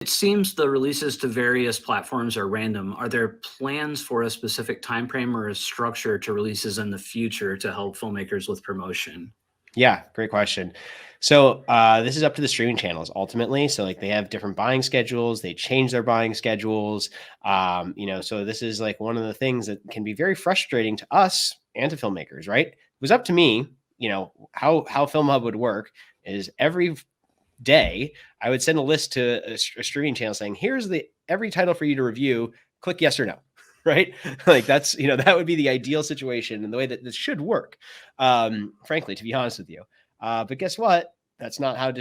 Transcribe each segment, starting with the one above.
It seems the releases to various platforms are random. Are there plans for a specific time frame or a structure to releases in the future to help filmmakers with promotion? Yeah, great question. So this is up to the streaming channels ultimately. So like they have different buying schedules, they change their buying schedules. So this is like one of the things that can be very frustrating to us and to filmmakers, right? It was up to me, how FilmHub would work is every day I would send a list to a streaming channel saying, here's every title for you to review, click yes or no. Right. Like that's, that would be the ideal situation and the way that this should work. Frankly, to be honest with you. But guess what? That's not how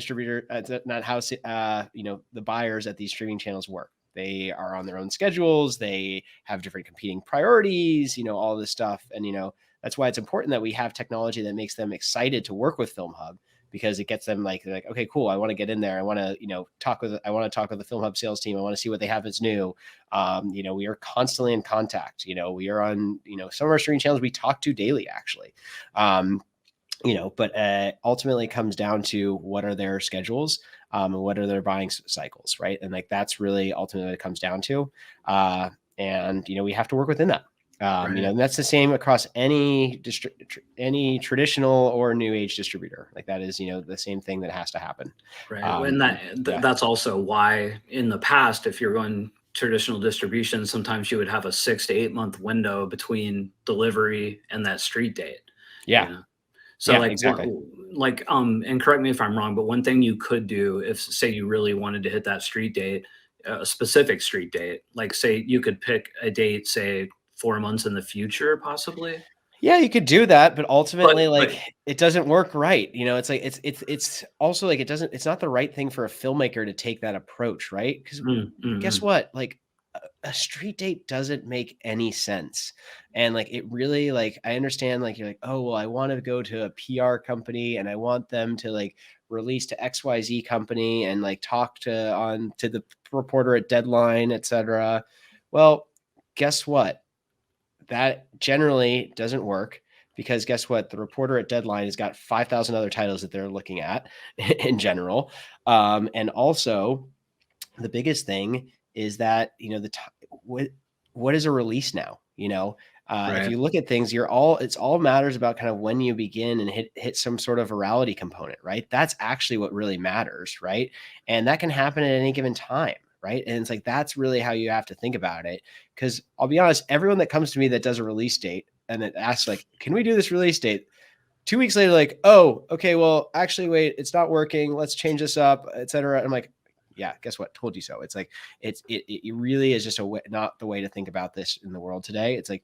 not how, the buyers at these streaming channels work. They are on their own schedules. They have different competing priorities, all this stuff. And, that's why it's important that we have technology that makes them excited to work with FilmHub, because it gets them like, okay, cool. I want to get in there. I want to, talk with the FilmHub sales team. I want to see what they have that's new. We are constantly in contact. We are on, some of our streaming channels we talk to daily actually. But ultimately it comes down to what are their schedules and what are their buying cycles, right? And like that's really ultimately what it comes down to. We have to work within that. Right. And that's the same across any traditional or new age distributor. Like that is, the same thing that has to happen. Right. And that's also why in the past, if you're going traditional distribution, sometimes you would have a 6 to 8 month window between delivery and that street date. Yeah. So yeah, like, exactly. And correct me if I'm wrong, but one thing you could do if say you really wanted to hit that street date, a specific street date, like say you could pick a date, say 4 months in the future, possibly. Yeah, you could do that, but ultimately, But it doesn't work right. It's like it's also like it's not the right thing for a filmmaker to take that approach, right? Because guess what? Like a street date doesn't make any sense. And like it really like I understand like you're like, oh well, I want to go to a PR company and I want them to like release to XYZ company and like talk to the reporter at Deadline, etc. Well, guess what? That generally doesn't work because guess what? The reporter at Deadline has got 5,000 other titles that they're looking at in general. And also, the biggest thing is that, what is a release now? If you look at things, it's all matters about kind of when you begin and hit some sort of virality component, right? That's actually what really matters, right? And that can happen at any given time. Right. And it's like, that's really how you have to think about it. Cause I'll be honest, everyone that comes to me that does a release date and that asks like, can we do this release date? 2 weeks later, like, oh, okay, well, actually, wait, it's not working. Let's change this up, etc. I'm like, yeah, guess what? Told you so. It's like, it really is just not the way to think about this in the world today. It's like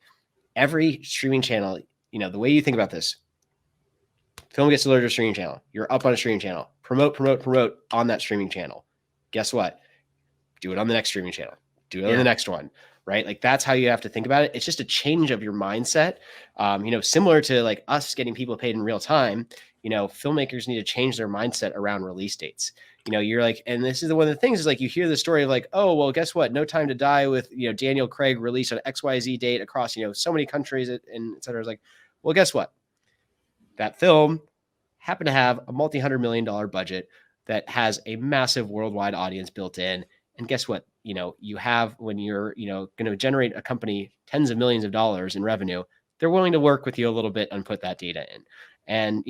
every streaming channel, the way you think about this, film gets delivered to a streaming channel. You're up on a streaming channel. Promote on that streaming channel. Guess what? Do it on the next streaming channel, do it on the next one, right? Like that's how you have to think about it. It's just a change of your mindset. Similar to like us getting people paid in real time, filmmakers need to change their mindset around release dates. You're like, and this is one of the things is like, you hear the story of like, oh, well, guess what? No Time to Die with, Daniel Craig released on XYZ date across, so many countries and et cetera. It's like, well, guess what? That film happened to have a multi-$100 million budget that has a massive worldwide audience built in. And guess what? You have when you're, going to generate a company tens of millions of dollars in revenue, they're willing to work with you a little bit and put that data in. And,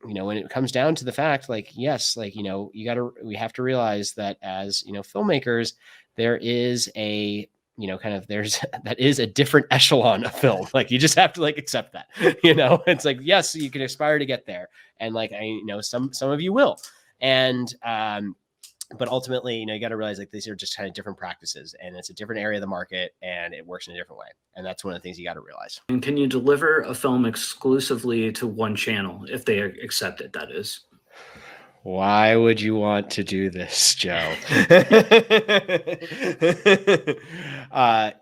when it comes down to the fact, like, yes, like, we have to realize that as, filmmakers, there is a, that is a different echelon of film. Like you just have to like accept that, it's like, yes, you can aspire to get there. And like, some of you will. And, but ultimately, you got to realize like these are just kind of different practices and it's a different area of the market and it works in a different way. And that's one of the things you got to realize. And can you deliver a film exclusively to one channel if they accept it, that is? Why would you want to do this, Joe?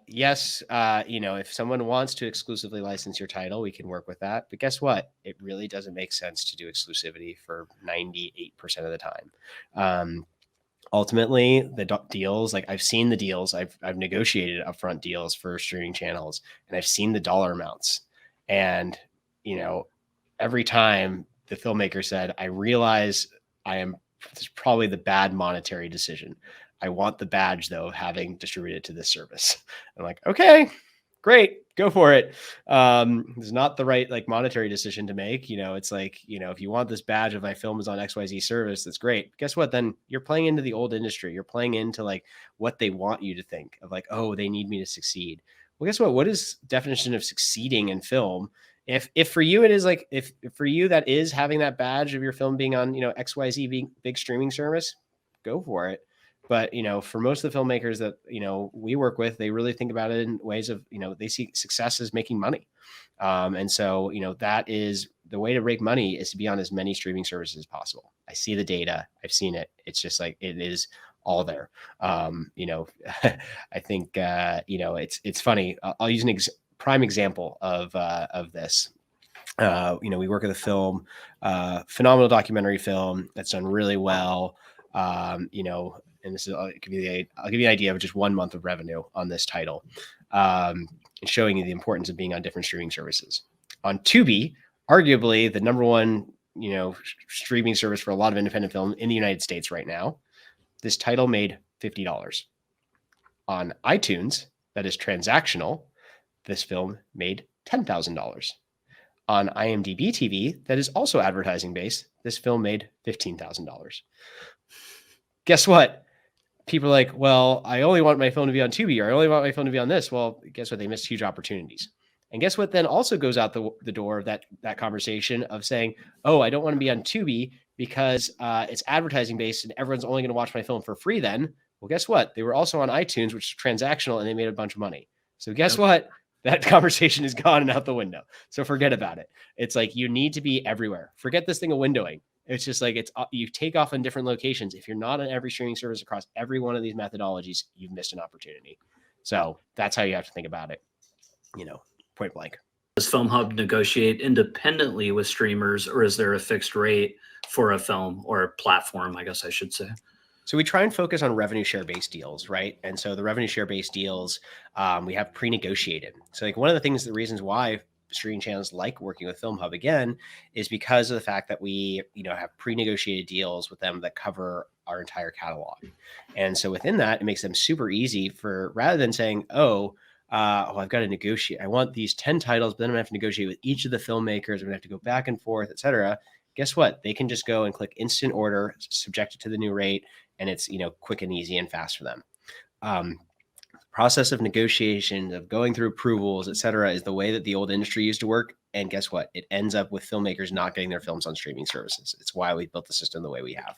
Yes, if someone wants to exclusively license your title, we can work with that. But guess what? It really doesn't make sense to do exclusivity for 98% of the time. Ultimately, the deals, like I've seen the deals, I've negotiated upfront deals for streaming channels, and I've seen the dollar amounts. And, every time the filmmaker said, I realize it's probably the bad monetary decision. I want the badge though of having distributed to this service. I'm like, okay, great, go for it. It's not the right like monetary decision to make. It's like, if you want this badge of my film is on XYZ service, that's great. Guess what? Then you're playing into the old industry. You're playing into like what they want you to think of, like, oh, they need me to succeed. Well, guess what? What is definition of succeeding in film? If for you it is like, if for you that is having that badge of your film being on, XYZ big streaming service, go for it. But, for most of the filmmakers that, we work with, they really think about it in ways of, they see success as making money. And so, that is the way to make money, is to be on as many streaming services as possible. I see the data. I've seen it. It's just like, it is all there. I think, it's funny. I'll use an prime example of this. We work with a film, phenomenal documentary film that's done really well. And this is, I'll give you an idea of just 1 month of revenue on this title, and showing you the importance of being on different streaming services. On Tubi, arguably the number one, streaming service for a lot of independent film in the United States right now, this title made $50. On iTunes, that is transactional, this film made $10,000. On IMDb TV, that is also advertising based, this film made $15,000. Guess what? People are like, well, I only want my film to be on Tubi, or I only want my film to be on this. Well, guess what? They missed huge opportunities. And guess what then also goes out the door of that conversation of saying, oh, I don't want to be on Tubi because it's advertising based and everyone's only going to watch my film for free then. Well, guess what? They were also on iTunes, which is transactional, and they made a bunch of money. So guess what? That conversation is gone and out the window. So forget about it. It's like, you need to be everywhere. Forget this thing of windowing. It's just like, you take off in different locations. If you're not on every streaming service across every one of these methodologies, you've missed an opportunity. So that's how you have to think about it, point blank. Does Filmhub negotiate independently with streamers, or is there a fixed rate for a film or a platform, I guess I should say? So we try and focus on revenue share-based deals, right? And so the revenue share-based deals, we have pre-negotiated. So like one of the reasons why streaming channels like working with Filmhub again is because of the fact that we, have pre-negotiated deals with them that cover our entire catalog. And so within that, it makes them super easy for, rather than saying, I've got to negotiate. I want these 10 titles, but then I'm gonna have to negotiate with each of the filmmakers. I'm gonna have to go back and forth, et cetera. Guess what? They can just go and click instant order, subject it to the new rate, and it's, quick and easy and fast for them. Process of negotiation, of going through approvals, et cetera, is the way that the old industry used to work. And guess what? It ends up with filmmakers not getting their films on streaming services. It's why we built the system the way we have.